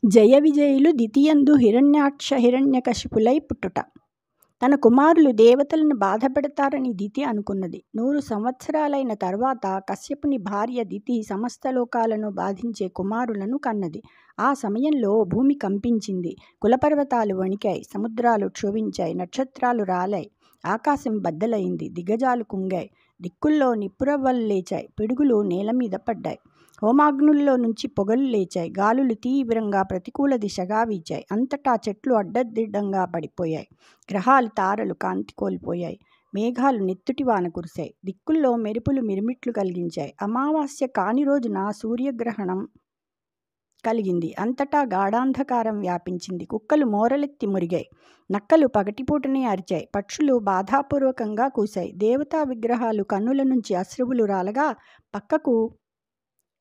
జయ విజయులు ద్వితీయందు హిరణ్యాక్ష హిరణ్యకశిపులై పుట్టుట. తన కుమారులు దేవతలను బాధపెడతారని దితి అనుకున్నది. 100 సంవత్సరాలైన తర్వాత కశ్యపుని భార్య దితి సమస్త లోకాలను బాధించే కుమారులను కన్నది. ఆ సమయంలో భూమి కంపించింది, కులపర్వతాలు వణికాయి, సముద్రాలు క్షోభించాయి, నక్షత్రాలు రాలాయి, ఆకాశం బద్దలైంది, దిగ్గజాలు కుంగాయి, దిక్కుల్లో నిప్పురవ్వలు లేచాయి, పిడుగులు నేల మీద పడ్డాయి, హోమాగ్నుల్లో నుంచి పొగలు లేచాయి, గాలులు తీవ్రంగా ప్రతికూల దిశగా వీచాయి, అంతటా చెట్లు అడ్డదిడ్డంగా పడిపోయాయి, గ్రహాలు తారలు కాంతి కోల్పోయాయి, మేఘాలు నెత్తుటి వాన కురిశాయి, దిక్కుల్లో మెరుపులు మిరుమిట్లు కలిగించాయి, అమావాస్య కాని రోజున సూర్యగ్రహణం కలిగింది, అంతటా గాఢాంధకారం వ్యాపించింది, కుక్కలు మోరలెత్తి మురిగాయి, నక్కలు పగటిపూటనే అరిచాయి, పక్షులు బాధాపూర్వకంగా కూశాయి, దేవతా విగ్రహాలు కన్నుల నుంచి అశ్రువులు రాలగా పక్కకు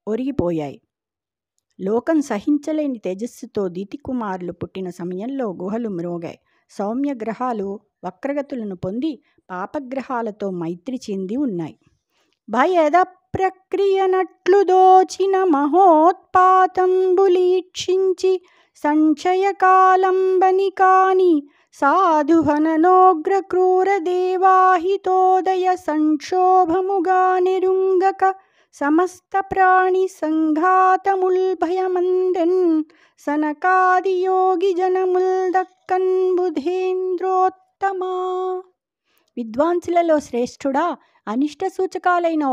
ఒరిగిపోయాయి. లోకం సహించలేని తేజస్సుతో దితి కుమారులు పుట్టిన సమయంలో గుహలు మ్రోగాయి. సౌమ్య గ్రహాలు వక్రగతులను పొంది పాపగ్రహాలతో మైత్రి చెంది ఉన్నాయి. భయద ప్రక్రియనట్లు దోచిన మహోత్పాతంబులీక్షించి సంశయకాలంబని కాని సాధుహననోగ్ర క్రూర దేవాహితోదయ సంక్షోభముగా నెరుంగక సమస్త ప్రాణి సంఘాతముల్భయమందెన్ సనకాది యోగి జనముల్ దక్కన్ బుధేంద్రోత్తమా. విద్వాంసులలో శ్రేష్ఠుడా, అనిష్ట సూచకాలైన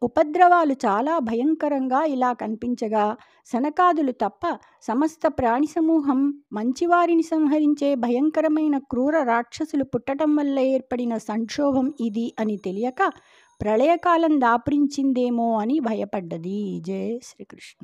ఉపద్రవాలు చాలా భయంకరంగా ఇలా కనిపించగా సనకాదులు తప్ప సమస్త ప్రాణి సమూహం మంచివారిని సంహరించే భయంకరమైన క్రూర రాక్షసులు పుట్టడం వల్ల ఏర్పడిన సంక్షోభం ఇది అని తెలియక ప్రళయకాలం దాపురించిందేమో అని భయపడ్డది. జయ శ్రీకృష్ణ.